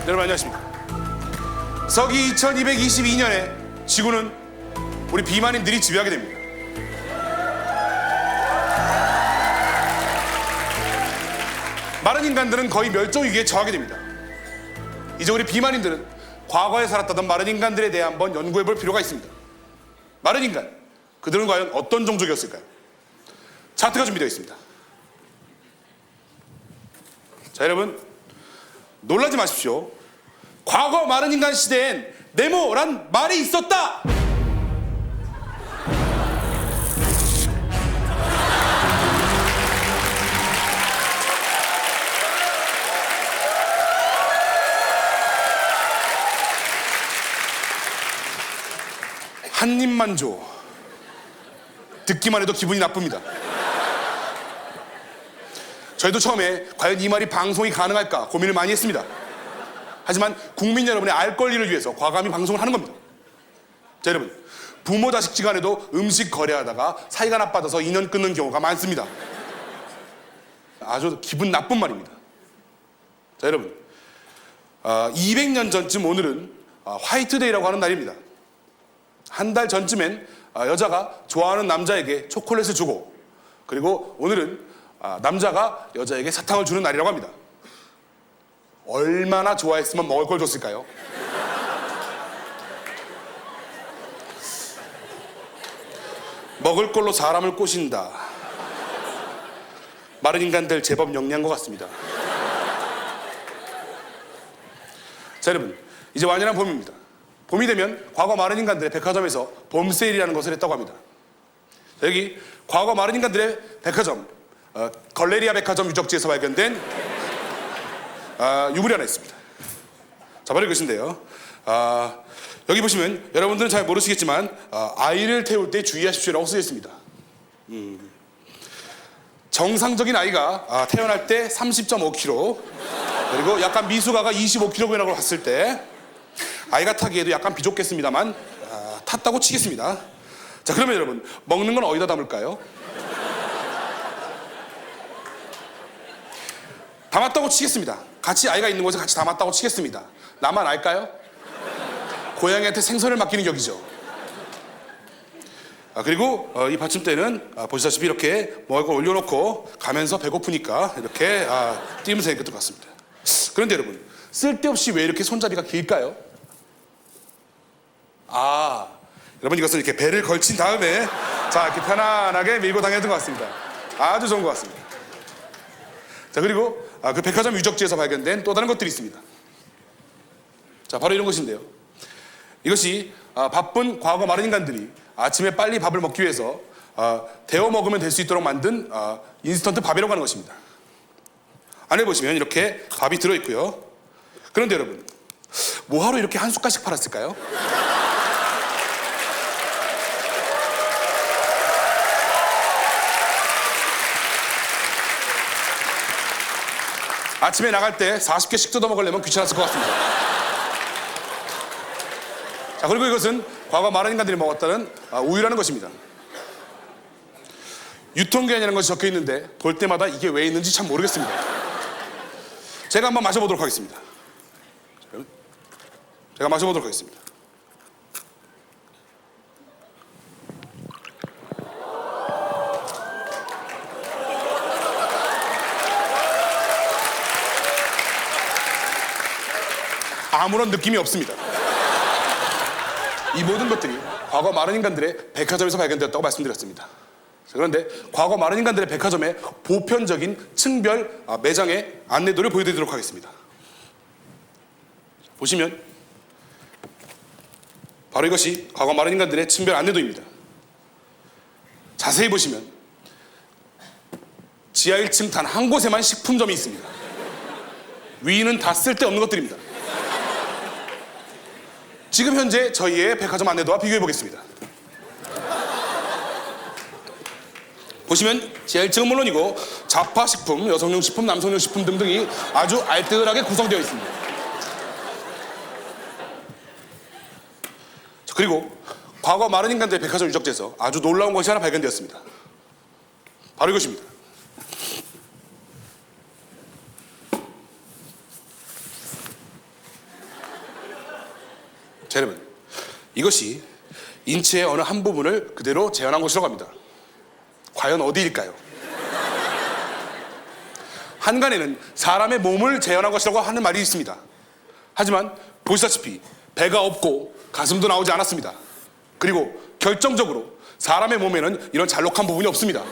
여러분 안녕하십니까. 서기 2222년에 지구는 우리 비만인들이 지배하게 됩니다. 마른 인간들은 거의 멸종 위기에 처하게 됩니다. 이제 우리 비만인들은 과거에 살았다던 마른 인간들에 대해 한번 연구해 볼 필요가 있습니다. 마른 인간, 그들은 과연 어떤 종족이었을까요? 차트가 준비되어 있습니다. 자, 여러분 놀라지 마십시오. 과거 마른 인간 시대엔 네모란 말이 있었다. 한 입만 줘. 듣기만 해도 기분이 나쁩니다. 저희도 처음에 과연 이 말이 방송이 가능할까 고민을 많이 했습니다. 하지만 국민 여러분의 알 권리를 위해서 과감히 방송을 하는 겁니다. 자, 여러분, 부모 자식 간에도 음식 거래하다가 사이가 나빠져서 인연 끊는 경우가 많습니다. 아주 기분 나쁜 말입니다. 자, 여러분, 200년 전쯤 오늘은 화이트데이라고 하는 날입니다. 한 달 전쯤엔 여자가 좋아하는 남자에게 초콜릿을 주고, 그리고 오늘은 남자가 여자에게 사탕을 주는 날이라고 합니다. 얼마나 좋아했으면 먹을 걸 줬을까요? 먹을 걸로 사람을 꼬신다. 마른 인간들 제법 영리한 것 같습니다. 자, 여러분, 이제 완연한 봄입니다. 봄이 되면 과거 마른 인간들의 백화점에서 봄 세일이라는 것을 했다고 합니다. 자, 여기 과거 마른 인간들의 백화점, 걸레리아 백화점 유적지에서 발견된 유물이 하나 있습니다. 자, 바로 이것인데요. 여기 보시면 여러분들은 잘 모르시겠지만 아이를 태울 때 주의하십시오라고 쓰여 있습니다. 정상적인 아이가 태어날 때 30.5kg, 그리고 약간 미숙아가 25kg이라고 봤을 때 아이가 타기에도 약간 비좁겠습니다만 탔다고 치겠습니다. 자, 그러면 여러분, 먹는 건 어디다 담을까요? 담았다고 치겠습니다. 같이 아이가 있는 곳에 같이 담았다고 치겠습니다. 나만 알까요? 고양이한테 생선을 맡기는 격이죠. 그리고 이 받침대는 보시다시피 이렇게 먹을 걸 올려놓고 가면서 배고프니까 이렇게 띄우면서 되는 것 같습니다. 그런데 여러분, 쓸데없이 왜 이렇게 손잡이가 길까요? 여러분, 이것은 이렇게 배를 걸친 다음에 자, 이렇게 편안하게 밀고 다녔던 것 같습니다. 아주 좋은 것 같습니다. 자, 그리고 그 백화점 유적지에서 발견된 또 다른 것들이 있습니다. 자, 바로 이런 것인데요. 이것이 바쁜 과거 마른 인간들이 아침에 빨리 밥을 먹기 위해서 데워 먹으면 될 수 있도록 만든 인스턴트 밥이라고 하는 것입니다. 안에 보시면 이렇게 밥이 들어있고요. 그런데 여러분, 뭐하러 이렇게 한 숟갈씩 팔았을까요? 아침에 나갈 때 40개씩 뜯어 먹으려면 귀찮았을 것 같습니다. 자, 그리고 이것은 과거 마른 인간들이 먹었다는 우유라는 것입니다. 유통기한이라는 것이 적혀 있는데 볼 때마다 이게 왜 있는지 참 모르겠습니다. 제가 한번 마셔보도록 하겠습니다. 제가 마셔보도록 하겠습니다. 아무런 느낌이 없습니다. 이 모든 것들이 과거 마른 인간들의 백화점에서 발견되었다고 말씀드렸습니다. 그런데 과거 마른 인간들의 백화점의 보편적인 층별 매장의 안내도를 보여드리도록 하겠습니다. 보시면 바로 이것이 과거 마른 인간들의 층별 안내도입니다. 자세히 보시면 지하 1층 단 한 곳에만 식품점이 있습니다. 위는 다 쓸데없는 것들입니다. 지금 현재 저희의 백화점 안내도와 비교해 보겠습니다. 보시면 지하 1층은 물론이고 자파식품, 여성용 식품, 남성용 식품 등등이 아주 알뜰하게 구성되어 있습니다. 그리고 과거 마른 인간들의 백화점 유적지에서 아주 놀라운 것이 하나 발견되었습니다. 바로 이것입니다. 자, 여러분, 이것이 인체의 어느 한 부분을 그대로 재현한 것이라고 합니다. 과연 어디일까요? 한간에는 사람의 몸을 재현한 것이라고 하는 말이 있습니다. 하지만 보시다시피 배가 없고 가슴도 나오지 않았습니다. 그리고 결정적으로 사람의 몸에는 이런 잘록한 부분이 없습니다.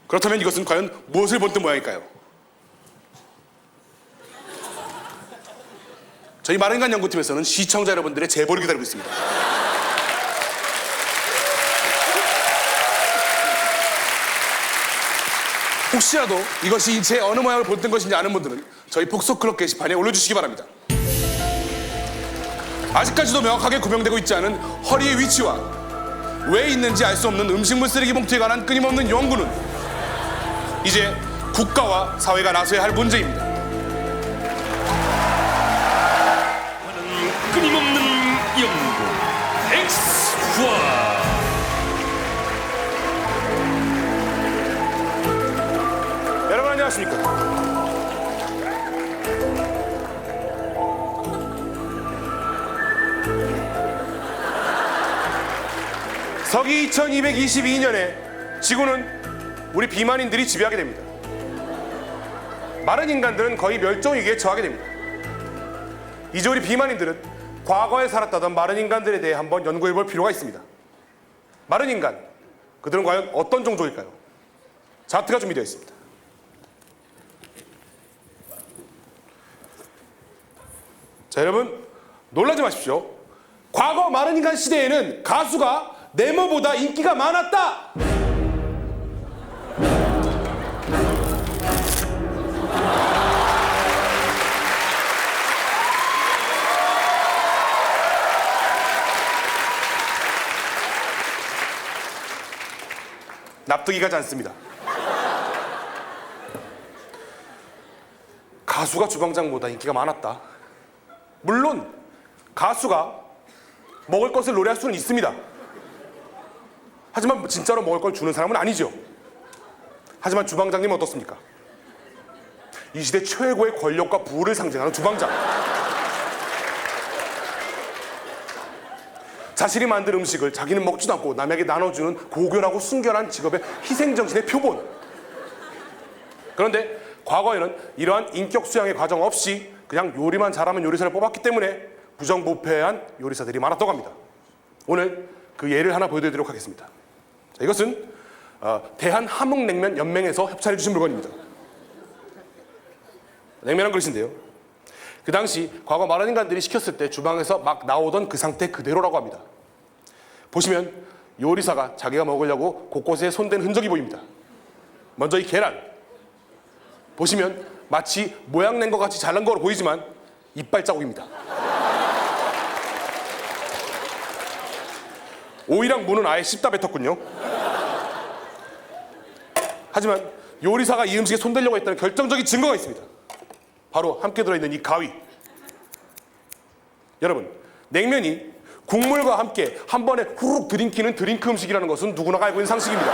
그렇다면 이것은 과연 무엇을 본뜬 모양일까요? 저희 마른인간 연구팀에서는 시청자 여러분들의 제보를 기다리고 있습니다. 혹시라도 이것이 인체의 어느 모양을 본뜬 것인지 아는 분들은 저희 폭소클럽 게시판에 올려주시기 바랍니다. 아직까지도 명확하게 구명되고 있지 않은 허리의 위치와 왜 있는지 알 수 없는 음식물 쓰레기 봉투에 관한 끊임없는 연구는 이제 국가와 사회가 나서야 할 문제입니다. 끊임없는 연구 엑스화. 여러분 안녕하십니까? 서기 2222년에 지구는 우리 비만인들이 지배하게 됩니다. 마른 인간들은 거의 멸종 위기에 처하게 됩니다. 이제 우리 비만인들은 과거에 살았다던 마른 인간들에 대해 한번 연구해 볼 필요가 있습니다. 마른 인간, 그들은 과연 어떤 종족일까요? 차트가 준비되어 있습니다. 자, 여러분 놀라지 마십시오. 과거 마른 인간 시대에는 가수가 네모보다 인기가 많았다. 납득이 가지 않습니다. 가수가 주방장보다 인기가 많았다. 물론 가수가 먹을 것을 노래할 수는 있습니다. 하지만 진짜로 먹을 걸 주는 사람은 아니죠. 하지만 주방장님은 어떻습니까? 이 시대 최고의 권력과 부를 상징하는 주방장. 자신이 만든 음식을 자기는 먹지도 않고 남에게 나눠주는 고결하고 순결한 직업의 희생정신의 표본. 그런데 과거에는 이러한 인격 수양의 과정 없이 그냥 요리만 잘하면 요리사를 뽑았기 때문에 부정부패한 요리사들이 많았다고 합니다. 오늘 그 예를 하나 보여드리도록 하겠습니다. 자, 이것은 대한함흥냉면연맹에서 협찬해 주신 물건입니다. 냉면한 그릇인데요, 그 당시 과거 마른 인간들이 시켰을 때 주방에서 막 나오던 그 상태 그대로라고 합니다. 보시면 요리사가 자기가 먹으려고 곳곳에 손댄 흔적이 보입니다. 먼저 이 계란 보시면 마치 모양 낸 것 같이 잘난 거로 보이지만 이빨 자국입니다. 오이랑 무는 아예 씹다 뱉었군요. 하지만 요리사가 이 음식에 손대려고 했다는 결정적인 증거가 있습니다. 바로 함께 들어있는 이 가위. 여러분, 냉면이 국물과 함께 한 번에 후룩 들이키는 드링크 음식이라는 것은 누구나 알고 있는 상식입니다.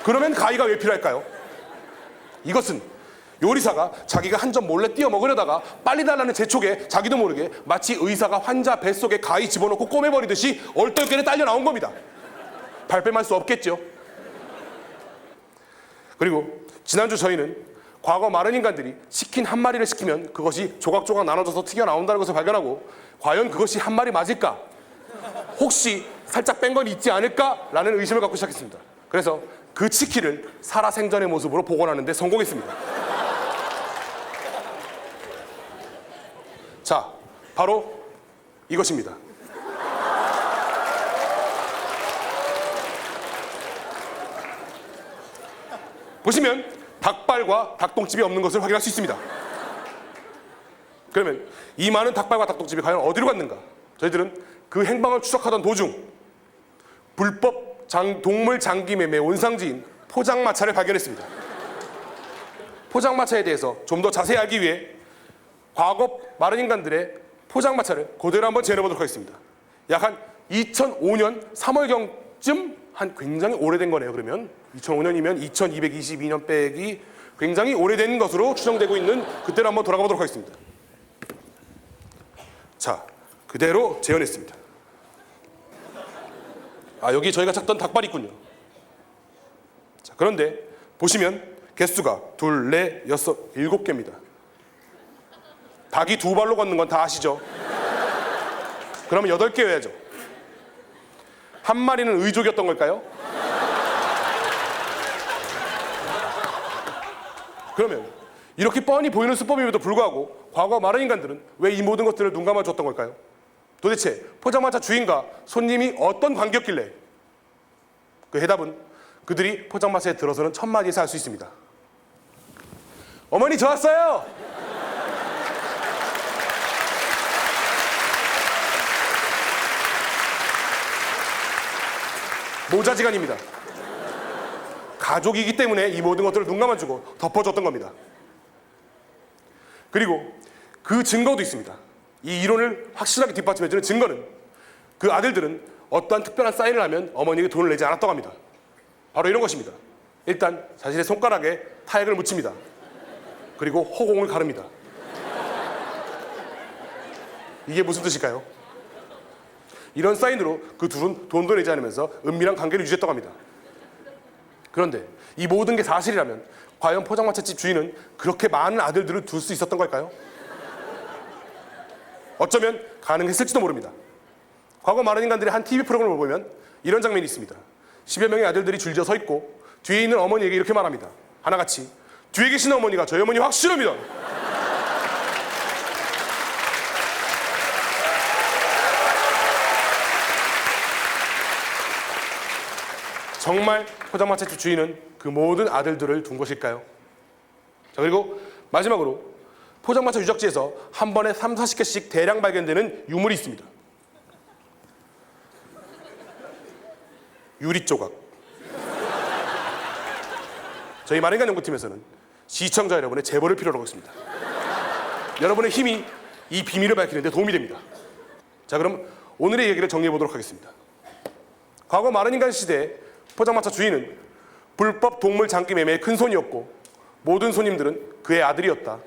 그러면 가위가 왜 필요할까요? 이것은 요리사가 자기가 한 점 몰래 띄어 먹으려다가 빨리 달라는 재촉에 자기도 모르게 마치 의사가 환자 뱃속에 가위 집어넣고 꼬매버리듯이 얼떨결에 딸려 나온 겁니다. 발뺌할 수 없겠죠. 그리고 지난주 저희는 과거 마른 인간들이 치킨 한 마리를 시키면 그것이 조각조각 나눠져서 튀겨나온다는 것을 발견하고 과연 그것이 한 마리 맞을까? 혹시 살짝 뺀 건 있지 않을까라는 의심을 갖고 시작했습니다. 그래서 그 치킨을 살아생전의 모습으로 복원하는 데 성공했습니다. 자, 바로 이것입니다. 보시면 닭발과 닭똥집이 없는 것을 확인할 수 있습니다. 그러면 이 많은 닭발과 닭똥집이 과연 어디로 갔는가? 저희들은 그 행방을 추적하던 도중 불법 동물 장기 매매 온상지인 포장마차를 발견했습니다. 포장마차에 대해서 좀 더 자세히 알기 위해 과거 마른 인간들의 포장마차를 그대로 한번 재현해보도록 하겠습니다. 약 한 2005년 3월경쯤 한 굉장히 오래된 거네요. 그러면 2005년이면 2222년 빼기 굉장히 오래된 것으로 추정되고 있는 그때로 한번 돌아가 보도록 하겠습니다. 자, 그대로 재현했습니다. 여기 저희가 찾던 닭발이 있군요. 자, 그런데 보시면 개수가 2, 4, 6, 7개입니다. 닭이 2발로 걷는 건 다 아시죠? 그러면 8개여야죠. 한 마리는 의족이었던 걸까요? 그러면 이렇게 뻔히 보이는 수법임에도 불구하고 과거 마른 인간들은 왜 이 모든 것들을 눈 감아줬던 걸까요? 도대체 포장마차 주인과 손님이 어떤 관계였길래? 그 해답은 그들이 포장마차에 들어서는 첫 마디에서 알 수 있습니다. 어머니 저 왔어요! 모자지간입니다. 가족이기 때문에 이 모든 것들을 눈 감아주고 덮어줬던 겁니다. 그리고 그 증거도 있습니다. 이 이론을 확실하게 뒷받침해주는 증거는 그 아들들은 어떠한 특별한 사인을 하면 어머니에게 돈을 내지 않았다고 합니다. 바로 이런 것입니다. 일단 자신의 손가락에 타액을 묻힙니다. 그리고 허공을 가릅니다. 이게 무슨 뜻일까요? 이런 사인으로 그 둘은 돈도 내지 않으면서 은밀한 관계를 유지했다고 합니다. 그런데 이 모든 게 사실이라면 과연 포장마차집 주인은 그렇게 많은 아들들을 둘 수 있었던 걸까요? 어쩌면 가능했을지도 모릅니다. 과거 많은 인간들의 한 TV 프로그램을 보면 이런 장면이 있습니다. 10여 명의 아들들이 줄지어 서 있고 뒤에 있는 어머니에게 이렇게 말합니다. 하나같이 뒤에 계신 어머니가 저희 어머니 확실합니다. 정말 포장마차집 주인은 그 모든 아들들을 둔 것일까요? 자, 그리고 마지막으로 포장마차 유적지에서 한 번에 3, 40개씩 대량 발견되는 유물이 있습니다. 유리 조각. 저희 마른간 연구팀에서는 시청자 여러분의 제보를 필요로 하고 있습니다. 여러분의 힘이 이 비밀을 밝히는 데 도움이 됩니다. 자, 그럼 오늘의 얘기를 정리해 보도록 하겠습니다. 과거 마른 인간 시대에 포장마차 주인은 불법 동물 장기 매매의 큰 손이었고 모든 손님들은 그의 아들이었다.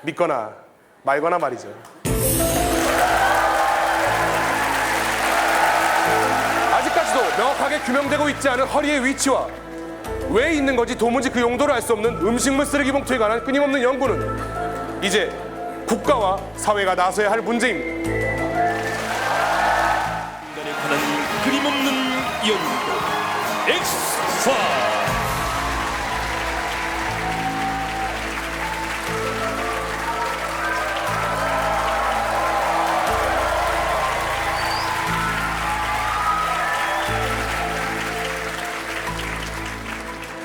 믿거나 말거나 말이죠. 아직까지도 명확하게 규명되고 있지 않은 허리의 위치와 왜 있는 건지 도무지 그 용도를 알 수 없는 음식물 쓰레기 봉투에 관한 끊임없는 연구는 이제 국가와 사회가 나서야 할 문제입니다. 인간에 관한 끊임없는 연구 엑스파일.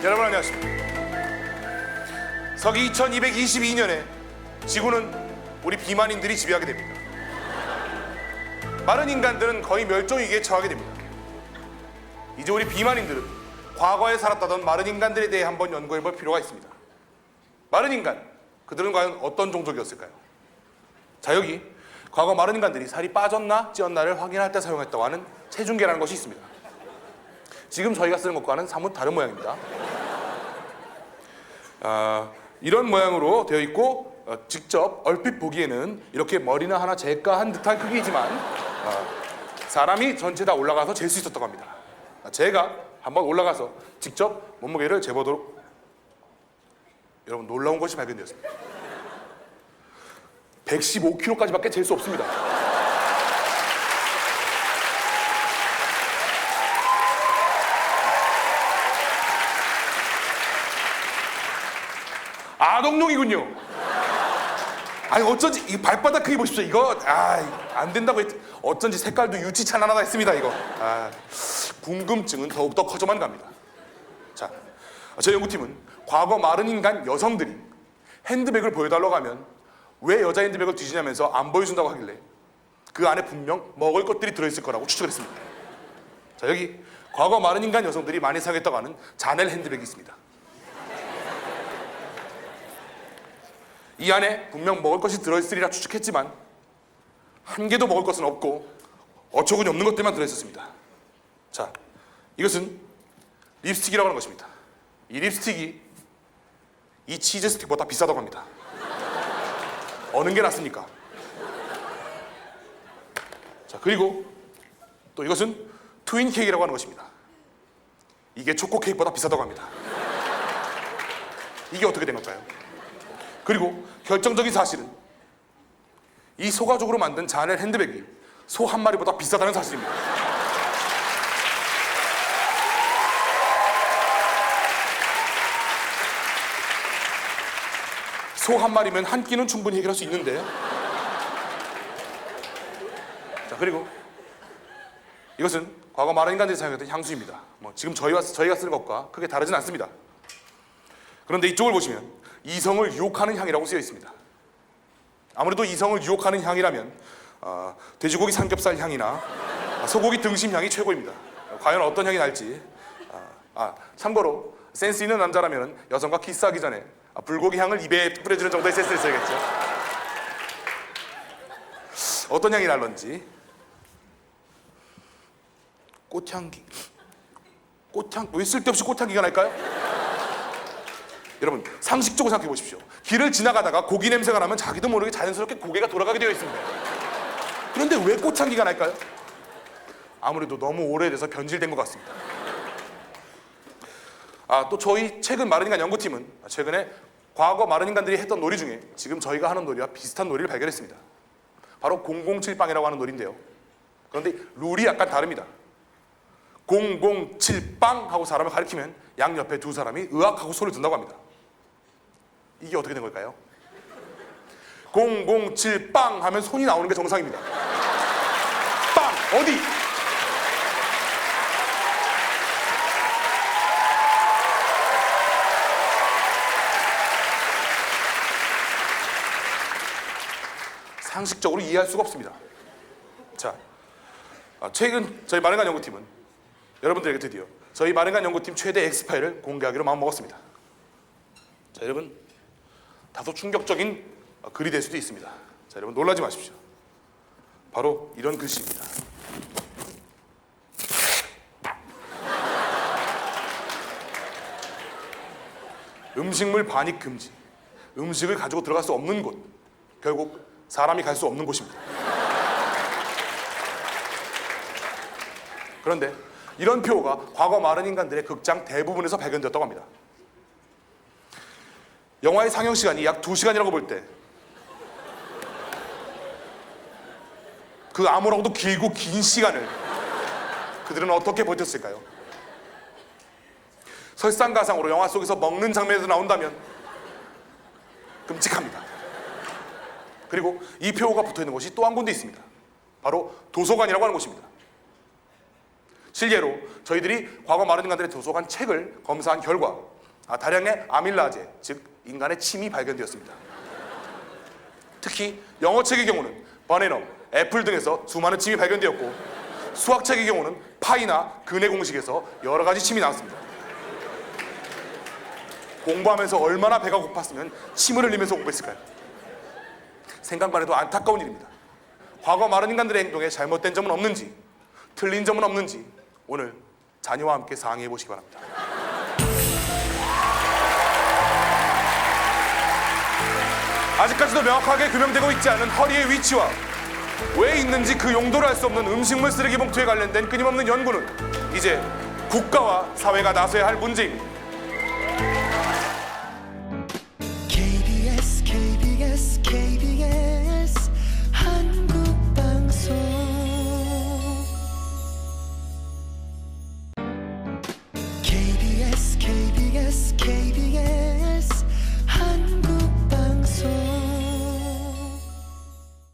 여러분 안녕하십니까. 서기 2222년에 지구는 우리 비만인들이 지배하게 됩니다. 마른 인간들은 거의 멸종위기에 처하게 됩니다. 이제 우리 비만인들은 과거에 살았다던 마른 인간들에 대해 한번 연구해볼 필요가 있습니다. 마른 인간, 그들은 과연 어떤 종족이었을까요? 자, 여기 과거 마른 인간들이 살이 빠졌나 찌었나를 확인할 때 사용했다고 하는 체중계라는 것이 있습니다. 지금 저희가 쓰는 것과는 사뭇 다른 모양입니다. 이런 모양으로 되어 있고 직접 얼핏 보기에는 이렇게 머리나 하나 제까한 듯한 크기이지만 사람이 전체 다 올라가서 잴 수 있었다고 합니다. 제가 한번 올라가서 직접 몸무게를 재보도록. 여러분, 놀라운 것이 발견되었습니다. 115kg까지밖에 잴 수 없습니다. 아동용이군요. 아니 어쩐지 이 발바닥 크기 보십시오. 이거 안 된다고 했지. 어쩐지 색깔도 유치찬 하나 있습니다. 이거 궁금증은 더욱더 커져만 갑니다. 자, 저희 연구팀은 과거 마른 인간 여성들이 핸드백을 보여달라고 하면 왜 여자 핸드백을 뒤지냐면서 안 보여준다고 하길래 그 안에 분명 먹을 것들이 들어있을 거라고 추측을 했습니다. 자, 여기 과거 마른 인간 여성들이 많이 사용했다고 하는 자넬 핸드백이 있습니다. 이 안에 분명 먹을 것이 들어있으리라 추측했지만 한 개도 먹을 것은 없고 어처구니 없는 것들만 들어있었습니다. 자, 이것은 립스틱이라고 하는 것입니다. 이 립스틱이 이 치즈 스틱보다 비싸다고 합니다. 어느 게 낫습니까? 자, 그리고 또 이것은 트윈 케이크라고 하는 것입니다. 이게 초코 케이크보다 비싸다고 합니다. 이게 어떻게 된 걸까요? 그리고 결정적인 사실은 이 소가죽으로 만든 자넬 핸드백이 소 한 마리보다 비싸다는 사실입니다. 소 한 마리면 한 끼는 충분히 해결할 수 있는데. 자, 그리고 이것은 과거 많은 인간들이 사용했던 향수입니다. 지금 저희가 쓰는 것과 크게 다르진 않습니다. 그런데 이쪽을 보시면 이성을 유혹하는 향이라고 쓰여 있습니다. 아무래도 이성을 유혹하는 향이라면 돼지고기 삼겹살 향이나 소고기 등심 향이 최고입니다. 과연 어떤 향이 날지. 참고로 센스 있는 남자라면 여성과 키스하기 전에 불고기 향을 입에 뿌려주는 정도의 센스를 써야겠죠. 어떤 향이 날런지. 꽃향기. 왜 쓸데없이 꽃향기가 날까요? 여러분, 상식적으로 생각해 보십시오. 길을 지나가다가 고기 냄새가 나면 자기도 모르게 자연스럽게 고개가 돌아가게 되어 있습니다. 그런데 왜 꽃향기가 날까요? 아무래도 너무 오래돼서 변질된 것 같습니다. 또 저희 최근 마른인간 연구팀은 최근에 과거 마른인간들이 했던 놀이 중에 지금 저희가 하는 놀이와 비슷한 놀이를 발견했습니다. 바로 007빵이라고 하는 놀이인데요. 그런데 룰이 약간 다릅니다. 007빵 하고 사람을 가리키면 양옆에 두 사람이 으악하고 소리를 든다고 합니다. 이게 어떻게 된 걸까요? 007빵 하면 손이 나오는 게 정상입니다. 빵! 어디? 상식적으로 이해할 수가 없습니다. 자, 최근 저희 마른간 연구팀은 여러분들에게 드디어 저희 마른간 연구팀 최대 엑스파일을 공개하기로 마음먹었습니다. 자, 여러분, 다소 충격적인 글이 될 수도 있습니다. 자, 여러분 놀라지 마십시오. 바로 이런 글씨입니다. 음식물 반입 금지. 음식을 가지고 들어갈 수 없는 곳. 결국 사람이 갈 수 없는 곳입니다. 그런데 이런 표가 과거 마른 인간들의 극장 대부분에서 발견되었다고 합니다. 영화의 상영 시간이 약 2시간이라고 볼 때 그 아무랑도 길고 긴 시간을 그들은 어떻게 버텼을까요? 설상가상으로 영화 속에서 먹는 장면에서 나온다면 끔찍합니다. 그리고 이 표가 붙어있는 곳이 또 한 군데 있습니다. 바로 도서관이라고 하는 곳입니다. 실제로 저희들이 과거 마른 인간들의 도서관 책을 검사한 결과 다량의 아밀라제, 즉 인간의 침이 발견되었습니다. 특히 영어책의 경우는 버네넘, 애플 등에서 수많은 침이 발견되었고 수학책의 경우는 파이나 근해 공식에서 여러 가지 침이 나왔습니다. 공부하면서 얼마나 배가 고팠으면 침을 흘리면서 공부했을까요? 생각만 해도 안타까운 일입니다. 과거 마른 인간들의 행동에 잘못된 점은 없는지, 틀린 점은 없는지 오늘 자녀와 함께 상의해 보시기 바랍니다. 아직까지도 명확하게 규명되고 있지 않은 허리의 위치와 왜 있는지 그 용도를 알 수 없는 음식물 쓰레기 봉투에 관련된 끊임없는 연구는 이제 국가와 사회가 나서야 할 문제입니다.